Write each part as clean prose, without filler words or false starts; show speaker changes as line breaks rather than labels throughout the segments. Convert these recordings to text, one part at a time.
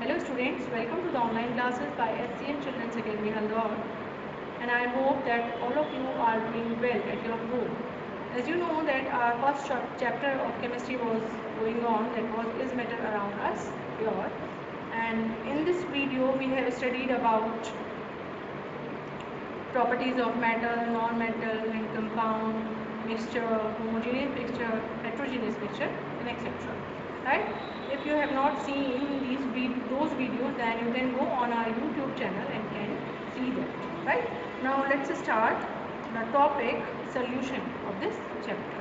Hello students, welcome to the online classes by SCM Children's Academy Haldwar, and I hope that all of you are doing well at your home. As you know that our first chapter of chemistry was going on, that was is matter around us here, and in this video we have studied about properties of metal, non-metal and compound, mixture, homogeneous mixture, heterogeneous mixture and etc. Right? If you have not seen those videos, then you can go on our YouTube channel and can see that. Right? Now let's start the topic solution of this chapter.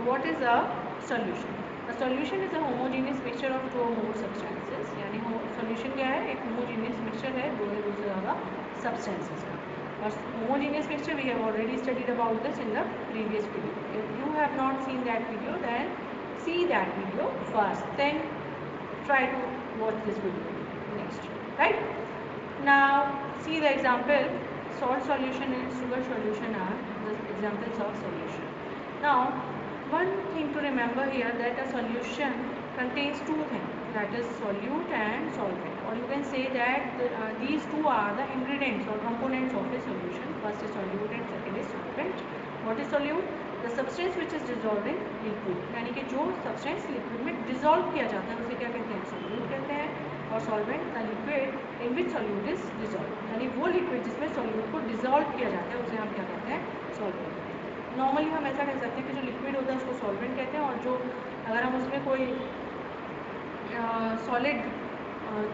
What is a solution? A solution is a homogeneous mixture of two or more substances. यानी solution क्या है? एक homogeneous mixture है दो या दो से ज़्यादा substances का. Homogeneous mixture we have already studied about this in the previous video. If you have not seen that video, then see that video first, then try to watch this video next. Right? Now see the example. Salt solution and sugar solution are the examples of solution. Now one thing to remember here, that a solution contains two things, that is solute and solvent, or you can say that these two are the ingredients or components of a solution. First is solute and second is solvent. What is solute? The substance which is dissolved in liquid, यानी कि जो substance liquid में dissolve किया जाता है उसे क्या कहते हैं? solute कहते हैं. और solvent the liquid in which solute is dissolved, यानी वो liquid जिसमें solute को dissolve किया जाता है उसे हम क्या कहते हैं? solvent. नॉर्मली हम ऐसा कह सकते हैं कि जो लिक्विड होता है उसको सॉल्वेंट कहते हैं, और जो अगर हम उसमें कोई सॉलिड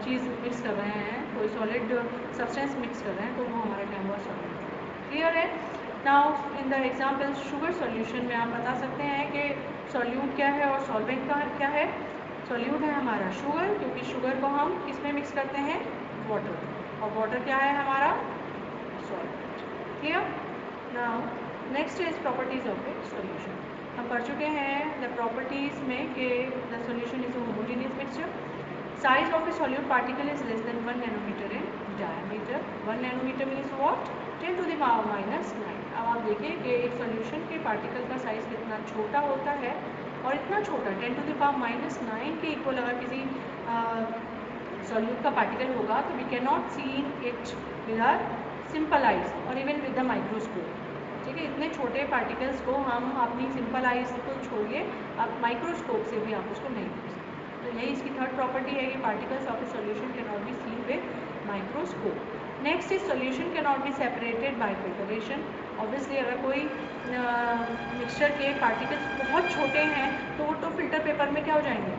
चीज़ मिक्स कर रहे हैं, कोई सॉलिड सब्सटेंस मिक्स कर रहे हैं, तो वो हमारा क्या हुआ? सॉल्वेंट. क्लियर है? Now in the example sugar solution में आप बता सकते हैं कि सॉल्यूट क्या है और सॉल्वेंट का क्या है. सॉल्यूट है हमारा शुगर, क्योंकि शुगर को हम किस में मिक्स करते हैं? वाटर. और वाटर क्या है हमारा? Solvent. Clear? Now next is properties of a solution. हम पढ़ चुके हैं द प्रॉपर्टीज में कि the solution is a homogeneous mixture. Size of a solute particle is less than 1 nanometre in diameter. 1 nanometre means what? 10 to the power minus 9. अब आप देखिए कि एक सॉल्यूशन के पार्टिकल का साइज कितना छोटा होता है, और इतना छोटा 10 टू द पावर माइनस 9 के इक्वल अगर किसी सॉल्यूट का पार्टिकल होगा तो we can not see it with our simple eyes और इवन विद द माइक्रोस्कोप. ठीक है, इतने छोटे पार्टिकल्स को हम अपनी सिंपल आइज को छोड़िए, आप माइक्रोस्कोप से भी आप उसको नहीं देख सकते. तो यही इसकी थर्ड प्रॉपर्टी है कि particles of a solution can not be seen with microscope. Next is solution can not be separated by filtration. Obviously अगर कोई मिक्सचर के पार्टिकल्स बहुत छोटे हैं तो वो तो फिल्टर पेपर में क्या हो जाएंगे?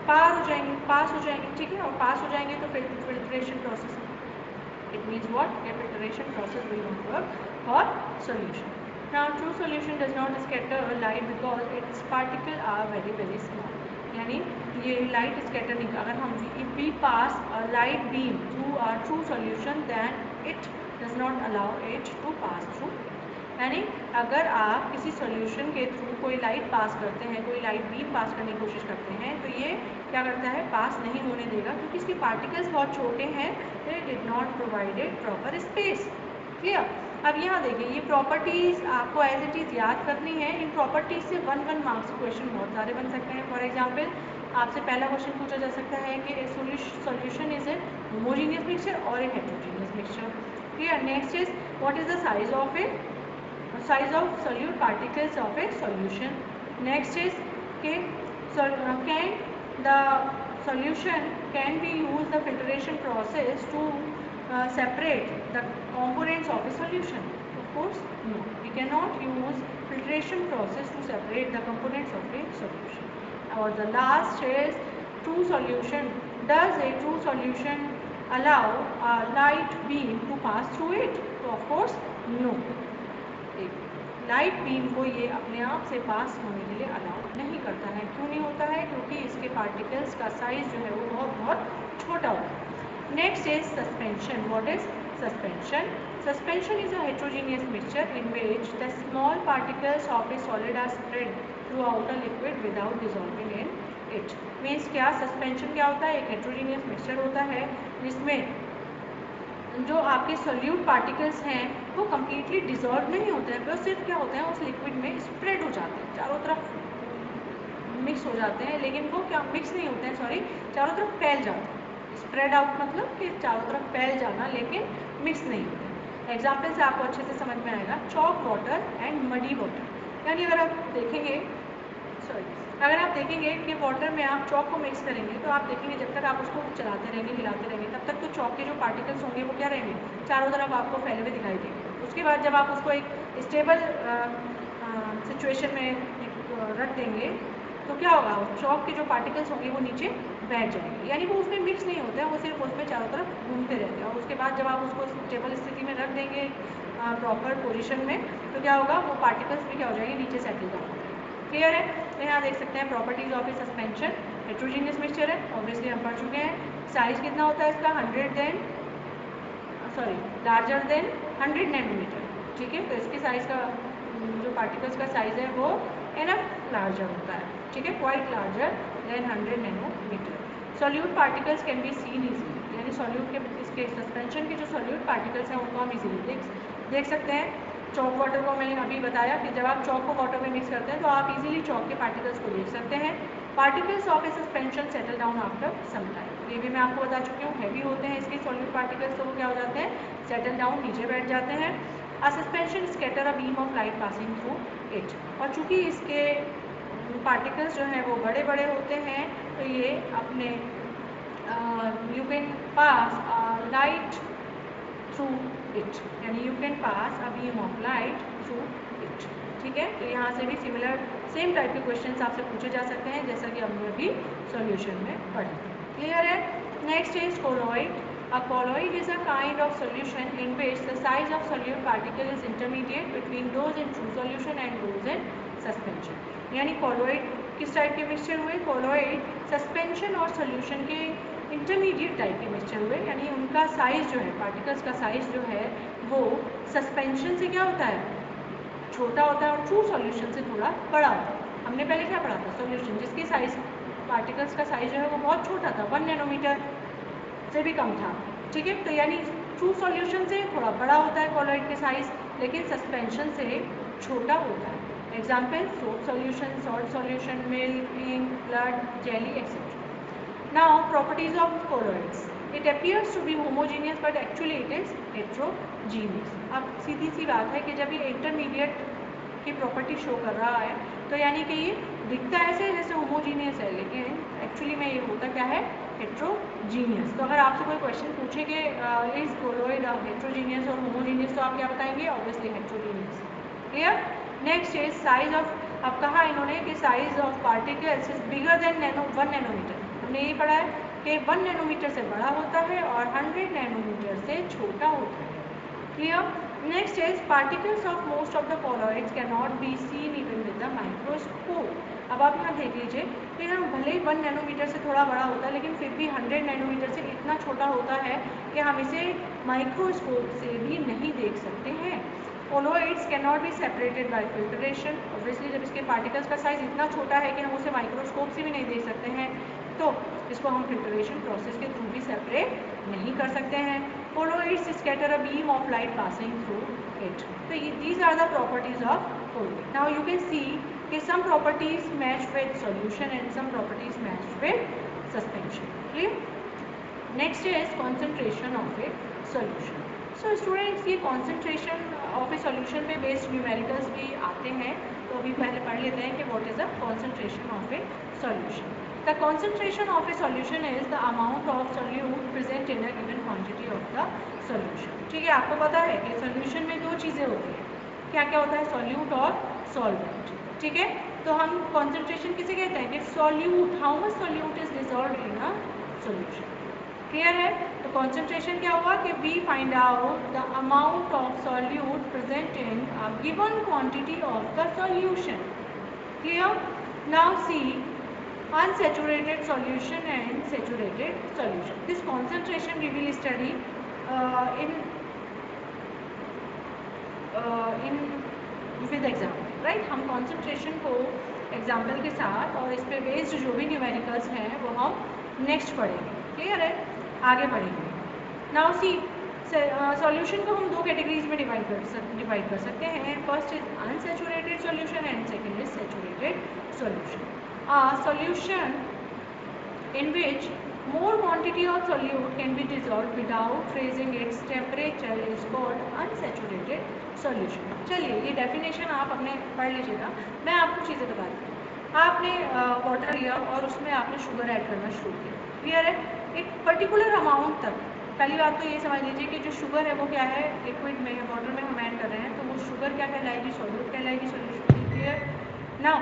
पास हो जाएंगे. ठीक है, और पास हो जाएंगे तो filtration process. It means what? A filtration process will not work for solution. Now true solution does not scatter light because its particles are very small. यानी ये light scatter नहीं. अगर हम if we pass a light beam through a true solution, then it does not allow it to pass through. यानी अगर आप किसी solution के थ्रू कोई लाइट पास करते हैं, कोई लाइट बीम पास करने की कोशिश करते हैं, तो ये क्या करता है? पास नहीं होने देगा, क्योंकि इसके पार्टिकल्स बहुत छोटे हैं. They did not provided proper space. Clear? अब यहाँ देखिए, ये प्रॉपर्टीज़ आपको एज इट इज़ याद करनी है. इन प्रॉपर्टीज़ से 1 मार्क्स क्वेश्चन बहुत सारे बन सकते हैं. फॉर एग्जाम्पल आपसे पहला क्वेश्चन पूछा जा सकता है कि solution is a homogeneous mixture और a heterogeneous mixture. Clear? Next is what is the size of a size of solute particles of a solution. Next is can the solution can be used the filtration process to separate the components of a solution? Of course no, we cannot use filtration process to separate the components of a solution. Or the last is true solution. Does a true solution allow a light beam to pass through it? So of course no. Light beam को ये अपने आप से पास होने के लिए allow नहीं करता है. क्यों नहीं होता है? क्योंकि इसके पार्टिकल्स का साइज जो है वो बहुत छोटा होता है. Next is suspension. What is suspension? Suspension is a heterogeneous mixture in which the small particles of a solid are spread throughout a liquid without dissolving in it. Means क्या? Suspension क्या होता है? एक heterogeneous mixture होता है जिसमें जो आपके सॉल्यूट पार्टिकल्स हैं वो कम्प्लीटली डिजॉल्व नहीं होते हैं, बस सिर्फ क्या होते हैं? उस लिक्विड में स्प्रेड हो जाते हैं, चारों तरफ मिक्स हो जाते हैं. लेकिन वो क्या मिक्स नहीं होते हैं, सॉरी, चारों तरफ फैल जाते हैं. स्प्रेड आउट मतलब कि चारों तरफ फैल जाना लेकिन मिक्स नहीं होते। एग्जाम्पल से आपको अच्छे से समझ में आएगा, chalk water and muddy water. यानी अगर आप देखेंगे अगर आप देखेंगे कि वाटर में आप चॉक को मिक्स करेंगे तो आप देखेंगे जब तक आप उसको चलाते रहेंगे हिलाते रहेंगे तब तक तो चॉक के जो पार्टिकल्स होंगे वो क्या रहेंगे, चारों तरफ आपको फैले हुए दिखाई देंगे। उसके बाद जब आप उसको एक स्टेबल सिचुएशन में रख देंगे तो क्या होगा, चॉक के जो पार्टिकल्स होंगे वो नीचे बैठ जाएंगे, यानी वो उसमें मिक्स नहीं होता है, वो सिर्फ उसमें चारों तरफ घूमते रहते हैं। और उसके बाद जब आप उसको स्टेबल स्थिति में रख देंगे प्रॉपर पोजीशन में तो क्या होगा, वो पार्टिकल्स भी क्या हो जाएंगे, नीचे सेटल डाउन हो जाएंगे। क्लियर है? तो यहाँ देख सकते हैं properties of a suspension. Heterogeneous mixture है, ऑब्वियसली हम पढ़ चुके हैं। साइज कितना होता है इसका, लार्जर देन 100 नैनोमीटर। ठीक है, तो इसकी साइज का जो पार्टिकल्स का साइज है वो एनफ लार्जर होता है। ठीक है, quite larger than 100 nanometer. Solute particles can be seen easily, यानी सॉल्यूट के इसके सस्पेंशन के जो सॉल्यूट पार्टिकल्स हैं उनको हम इजीली देख सकते हैं। चॉक वाटर को मैंने अभी बताया कि जब आप चॉक को वाटर में मिक्स करते हैं तो आप इजीली चॉक के पार्टिकल्स को देख सकते हैं। Particles of a suspension settle down after some time, ये भी मैं आपको बता चुकी हूँ, हैवी होते हैं इसके सॉल्यूट पार्टिकल्स तो वो क्या हो जाते हैं, सेटल डाउन, नीचे बैठ जाते हैं। अ suspension scatter a beam of light passing through it, और चूँकि इसके पार्टिकल्स जो हैं वो बड़े बड़े होते हैं तो ये अपने you can pass light through it, यानी you can pass a beam of light through it. ठीक है, तो यहाँ से भी सिमिलर सेम टाइप के क्वेश्चंस आपसे पूछे जा सकते हैं जैसा कि हमने अभी सॉल्यूशन में पढ़ा। क्लियर है? Next is colloid. A colloid is a kind of solution in which the size of solute particle is intermediate between those in true solution and those in suspension। यानी colloid किस type के mixture हुए, colloid suspension और solution के intermediate type के mixture हुए, यानी उनका साइज जो है, पार्टिकल्स का साइज जो है वो सस्पेंशन से क्या होता है, छोटा होता है और ट्रू सॉल्यूशन से थोड़ा बड़ा होता है। हमने पहले क्या पढ़ा था, सॉल्यूशन जिसकी साइज, पार्टिकल्स का साइज जो है वो बहुत छोटा था, 1 नैनोमीटर से भी कम था। ठीक है, तो यानी ट्रू सॉल्यूशन से थोड़ा बड़ा होता है कोलॉइड के साइज, लेकिन सस्पेंशन से छोटा होता है। Example, soap solution, salt solution, milk, ink, blood, jelly etcetera. Now properties of colloids, it appears to be homogeneous but actually it is heterogeneous। अब सीधी सी बात है कि जब ये इंटरमीडिएट की प्रॉपर्टी शो कर रहा है तो यानी कि ये दिखता ऐसे जैसे होमोजीनियस है, लेकिन एक्चुअली में ये होता क्या है, हेट्रोजीनियस। तो अगर आपसे कोई क्वेश्चन पूछे कि इज कोलॉइड हेट्रोजीनियस और होमोजीनियस, तो आप क्या बताएंगे, obviously heterogeneous. Clear? Next is size of, अब कहा इन्होंने कि size of particles is bigger than 1 nanometer. हमने यही पढ़ा है कि 1 नैनोमीटर से बड़ा होता है और 100 नैनोमीटर से छोटा होता है। Clear? Next is particles of most of the colloids can not be seen even with the microscope. अब आप यहाँ देख लीजिए कि यहाँ भले ही 1 नैनोमीटर से थोड़ा बड़ा होता है लेकिन फिर भी 100 नैनोमीटर से इतना छोटा होता है कि हम इसे माइक्रोस्कोप से भी नहीं देख सकते हैं। colloids can not be separated by filtration. Obviously जब इसके पार्टिकल्स का साइज इतना छोटा है कि हम उसे माइक्रोस्कोप से भी नहीं देख सकते हैं तो इसको हम फिल्ट्रेशन प्रोसेस के थ्रू भी सेपरेट नहीं कर सकते हैं। Colloids scatter a beam of light passing through it. So these are the properties of colloid. Now you can see that some properties match with solution and some properties match with suspension. Clear? Next is concentration of a solution. So students, ये concentration of a solution पे based numericals भी आते हैं, तो अभी पहले पढ़ लेते हैं कि what is the concentration of a solution. The concentration of a solution is the amount of solute present in a given quantity of the solution. ठीक है, आपको पता है कि solution में दो चीज़ें होती हैं, क्या क्या होता है, solute और solvent। ठीक है, तो हम concentration किसे कहते हैं कि solute, how much solute is dissolved in a solution। Clear है? तो concentration क्या हुआ कि we find out the amount of solute present in a given quantity of the solution। Clear? Now see unsaturated solution and saturated solution. This concentration we will study in with example, right? हम concentration को example के साथ और इस पे based जो भी numericals हैं वो हम next पढ़ेंगे। Clear है? आगे पढ़ेंगे। Now see solution को हम दो categories में divide कर सकते हैं। First is unsaturated solution and second is saturated solution। A solution in which More quantity of solute can be dissolved without raising its temperature is called unsaturated solution. चलिए ये definition आप अपने पढ़ लीजिएगा, मैं आपको चीज़ें बताती हूँ। आपने वाटर लिया और उसमें आपने शुगर ऐड करना शुरू किया, क्लियर है? एक पर्टिकुलर अमाउंट तक, पहली बात तो ये समझ लीजिए कि जो शुगर है वो क्या है, लिक्विड में, वाटर में हम ऐड कर रहे हैं, तो वो शुगर क्या कहलाएगी, सॉल्यूट कहलाएगी, सॉल्यूशन, क्लियर ना?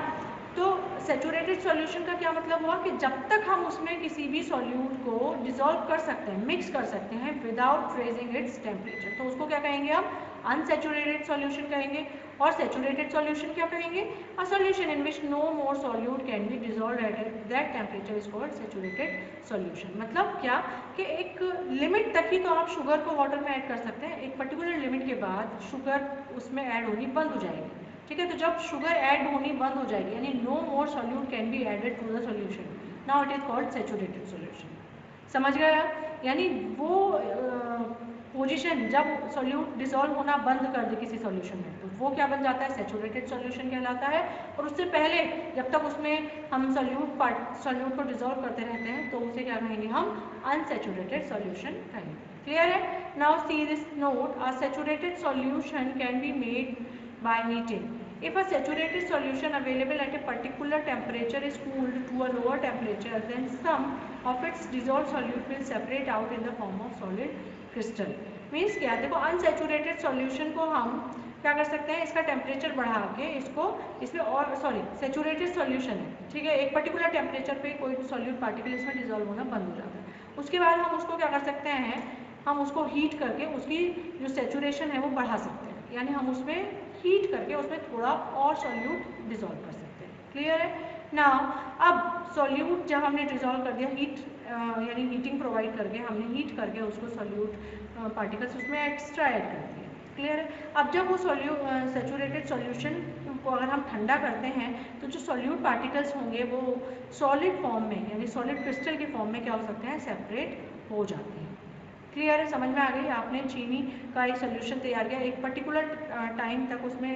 तो सैचुरेटेड सॉल्यूशन का क्या मतलब हुआ कि जब तक हम उसमें किसी भी सॉल्यूट को डिसॉल्व कर सकते हैं, मिक्स कर सकते हैं विदाउट रेजिंग इट्स टेम्परेचर, तो उसको क्या कहेंगे हम, अनसैचुरेटेड सॉल्यूशन कहेंगे। और सैचुरेटेड सॉल्यूशन क्या कहेंगे, a solution in which no more solute can be dissolved at that temperature is called saturated solution. मतलब क्या कि एक लिमिट तक ही तो आप शुगर को वाटर में ऐड कर सकते हैं, एक पर्टिकुलर लिमिट के बाद शुगर उसमें ऐड होनी बंद हो जाएगी, ठीक है? तो जब शुगर ऐड होनी बंद हो जाएगी, यानी no more solute can be added to the solution, now it is called saturated solution. समझ गया? यानी वो पोजीशन जब सॉल्यूट डिसॉल्व होना बंद कर दे किसी सॉल्यूशन में, तो वो क्या बन जाता है, सैचुरेटेड सॉल्यूशन कहलाता है। और उससे पहले जब तक उसमें हम सॉल्यूट को डिसॉल्व करते रहते हैं, तो उसे क्या कहेंगे हम, अनसैचुरेटेड सॉल्यूशन कहेंगे। क्लियर है? Now see this note, a saturated solution can be made by heating. If a saturated solution available at a particular temperature is cooled to a lower temperature, then some of its dissolved solute will separate out in the form of solid crystal. Means क्या, देखो unsaturated solution को हम क्या कर सकते हैं, इसका temperature बढ़ा के इसको इसमें, और सॉरी सैचुरेटेड सॉल्यूशन है, ठीक है, एक पर्टिकुलर टेम्परेचर पे कोई सॉल्यूट पार्टिकल इसमें डिसॉल्व होना बंद हो जाता है। उसके बाद हम उसको क्या कर सकते हैं, हम उसको हीट करके उसकी जो सैचुरेशन है वो बढ़ा सकते हैं, यानी हम उसमें हीट करके उसमें थोड़ा और सॉल्यूट डिसॉल्व कर सकते हैं। क्लियर है ना? अब सॉल्यूट जब हमने डिसॉल्व कर दिया, हीट यानी हीटिंग प्रोवाइड करके हमने हीट करके उसको सॉल्यूट पार्टिकल्स उसमें एक्स्ट्रा ऐड कर दिए। क्लियर है? अब जब वो सैचुरेटेड सॉल्यूशन को अगर हम ठंडा करते हैं, तो जो सॉल्यूट पार्टिकल्स होंगे वो सॉलिड फॉर्म में, यानी सॉलिड क्रिस्टल के फॉर्म में क्या हो सकते हैं, सेपरेट हो जाते हैं। क्लियर है? समझ में आ गई? आपने चीनी का एक सोल्यूशन तैयार किया, एक पर्टिकुलर टाइम तक उसमें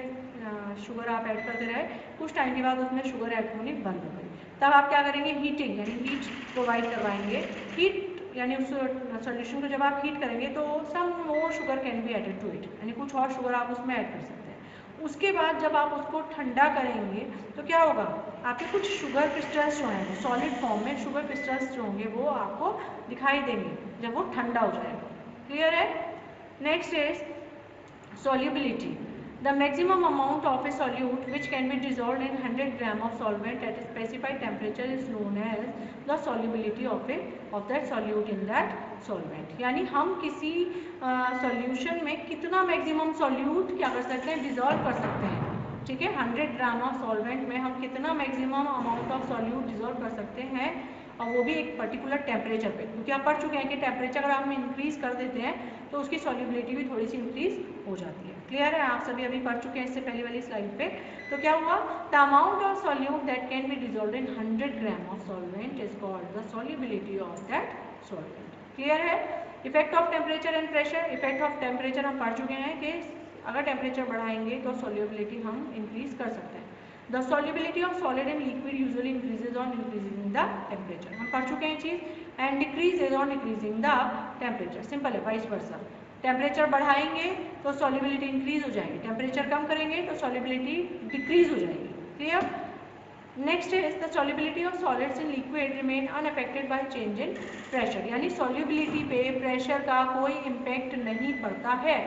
शुगर आप ऐड करते रहे, कुछ टाइम के बाद उसमें शुगर ऐड होनी बंद हो गई, तब आप क्या करेंगे, हीटिंग यानी हीट प्रोवाइड करवाएंगे। हीट यानी उस सोल्यूशन को जब आप हीट करेंगे तो some more sugar can be added to it, यानी कुछ और शुगर आप उसमें ऐड कर सकते हैं। उसके बाद जब आप उसको ठंडा करेंगे तो क्या होगा, आपके कुछ शुगर क्रिस्टल्स जो हैं सॉलिड फॉर्म में शुगर क्रिस्टल्स जो होंगे वो आपको दिखाई देंगे जब वो ठंडा हो जाएगा। क्लियर है? Next is solubility. The maximum amount of a solute which can be dissolved in 100 gram of solvent at a specified temperature is known as the solubility of that solute in that solvent. यानी हम किसी solution में कितना maximum solute क्या कर सकते हैं, dissolve कर सकते हैं, ठीक है? 100 ग्राम ऑफ सॉल्वेंट में हम कितना maximum amount of solute dissolve कर सकते हैं, और वो भी एक पर्टिकुलर टेम्परेचर पे, क्योंकि आप पढ़ चुके हैं कि टेम्परेचर अगर हम इंक्रीज कर देते हैं तो उसकी सॉल्युबिलिटी भी थोड़ी सी इंक्रीज हो जाती है। क्लियर है? आप सभी अभी पढ़ चुके हैं इससे पहले वाली स्लाइड पे। तो क्या हुआ, the amount of solute that can be dissolved in 100 gram of solvent is called the solubility of that solvent. Clear है? Effect of temperature and pressure. Effect of temperature हम पढ़ चुके हैं कि अगर टेम्परेचर बढ़ाएंगे तो सॉल्युबिलिटी हम इंक्रीज कर सकते हैं। The solubility of solid and liquid usually increases on increasing the temperature. हम पढ़ चुके हैं चीज़, and decreases on decreasing the temperature. Simple है, वाइस वर्सा। टेम्परेचर बढ़ाएंगे तो सॉल्युबिलिटी इंक्रीज हो जाएगी, टेम्परेचर कम करेंगे तो सॉल्युबिलिटी डिक्रीज हो जाएगी। Clear? Next is the solubility of solids in liquid remain unaffected by change in pressure, यानी सॉल्युबिलिटी पे प्रेशर का कोई इम्पैक्ट नहीं पड़ता है।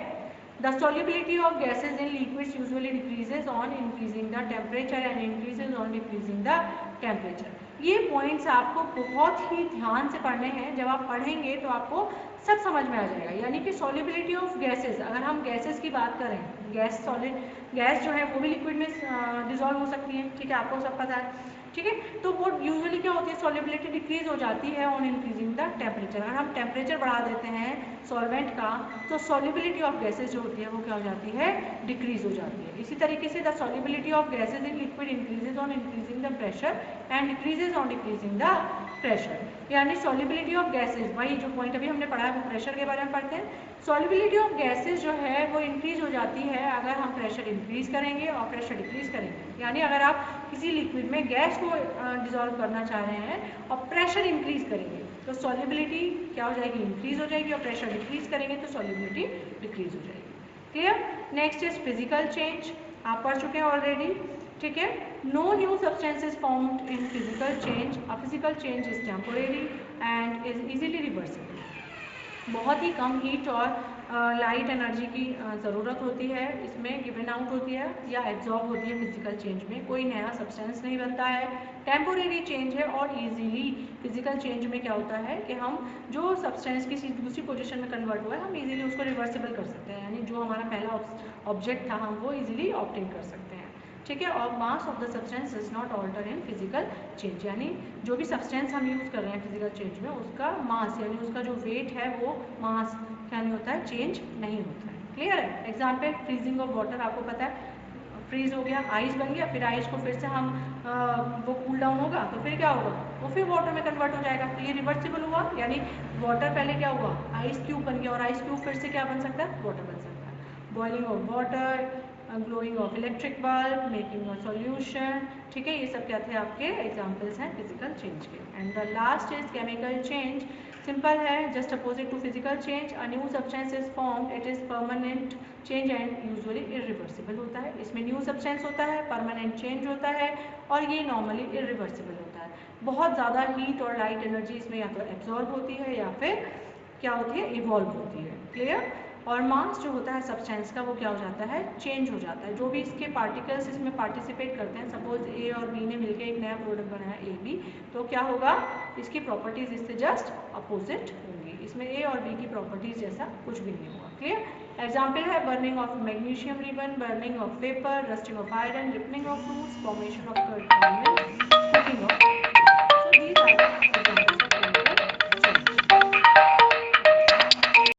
The solubility of gases in liquids usually decreases on increasing the temperature and increases on decreasing the temperature. ये points आपको बहुत ही ध्यान से पढ़ने हैं, जब आप पढ़ेंगे तो आपको सब समझ में आ जाएगा। यानी कि सॉल्युबिलिटी ऑफ गैसेस, अगर हम गैसेस की बात करें, गैस सॉलिड गैस जो है वो भी लिक्विड में डिसॉल्व हो सकती है, ठीक है, आपको सब पता है, ठीक है? तो वो यूजुअली क्या होती है, सॉल्युबिलिटी डिक्रीज हो जाती है ऑन इंक्रीजिंग द टेम्परेचर। अगर हम टेम्परेचर बढ़ा देते हैं सॉल्वेंट का तो सॉल्युबिलिटी ऑफ गैसेस जो होती है वो क्या हो जाती है, डिक्रीज हो जाती है। इसी तरीके से the solubility of gases in liquid increases on increasing the pressure and decreases on decreasing the pressure. यानी सॉल्युबिलिटी ऑफ गैसेस, वही जो पॉइंट अभी हमने पढ़ा है वो प्रेशर के बारे में पढ़ते हैं। सॉल्युबिलिटी ऑफ गैसेस जो है वो इंक्रीज हो जाती है अगर हम प्रेशर इंक्रीज करेंगे और प्रेशर डिक्रीज करेंगे। यानी अगर आप किसी लिक्विड में गैस को डिसॉल्व करना चाह रहे हैं और प्रेशर इंक्रीज करेंगे तो सॉल्युबिलिटी क्या हो जाएगी, इंक्रीज हो जाएगी, और प्रेशर डिक्रीज करेंगे तो सॉल्युबिलिटी डिक्रीज हो जाएगी। Clear. Next is physical change, आप पढ़ चुके हैं ऑलरेडी, ठीक है। No new substances formed in physical change, a physical change is temporary and is easily reversible. बहुत ही कम हीट और लाइट एनर्जी की ज़रूरत होती है, इसमें गिवन आउट होती है या एब्जॉर्ब होती है फिजिकल चेंज में, कोई नया सब्सटेंस नहीं बनता है, टेम्पोरेरी चेंज है। और इजीली फिजिकल चेंज में क्या होता है कि हम जो सब्सटेंस किसी दूसरी पोजीशन में कन्वर्ट हुआ है, हम इजीली उसको रिवर्सिबल कर सकते हैं, यानी जो हमारा पहला ऑब्जेक्ट था हम वो इजीली ऑब्टेन कर सकते हैं, ठीक है। और mass of the substance is not alter in physical change, यानी जो भी सब्सटेंस हम यूज़ कर रहे हैं फिजिकल चेंज में, उसका मास यानी उसका जो वेट है वो मास क्या नहीं होता है, चेंज नहीं होता है। क्लियर है। एग्जाम्पल फ्रीजिंग ऑफ वाटर, आपको पता है फ्रीज हो गया, आइस बन गया, फिर आइस को फिर से हम वो कूल डाउन होगा तो फिर क्या होगा, वो फिर वाटर में कन्वर्ट हो जाएगा, तो ये रिवर्सिबल हुआ, यानी वाटर पहले क्या हुआ, आइस क्यूब बन गया, और आइस क्यूब फिर से क्या बन सकता है, वाटर बन सकता है। Boiling of water, glowing of electric bulb, making a solution, ठीक है। ये सब क्या थे आपके एग्जांपल्स हैं फिजिकल चेंज के। And the last is chemical change, simple है, just opposite to physical change, a new substance is formed, it is permanent change and usually irreversible होता है। इसमें न्यू सब्सटेंस होता है, परमानेंट चेंज होता है, और ये नॉर्मली इरिवर्सिबल होता है। बहुत ज़्यादा हीट और लाइट एनर्जी इसमें या तो एब्जॉर्ब होती है या फिर क्या होती है, इवॉल्व होती है। क्लियर। और मास जो होता है सब्सटेंस का वो क्या हो जाता है, चेंज हो जाता है। जो भी इसके पार्टिकल्स इसमें पार्टिसिपेट करते हैं, सपोज ए और बी ने मिलकर एक नया प्रोडक्ट बनाया ए बी, तो क्या होगा, इसकी प्रॉपर्टीज इससे जस्ट अपोजिट होंगी, इसमें ए और बी की प्रॉपर्टीज जैसा कुछ भी नहीं होगा। क्लियर। एग्जाम्पल है burning of magnesium ribbon, burning of paper, rusting of iron, ripening of fruits, formation of cooking of, so these are the example.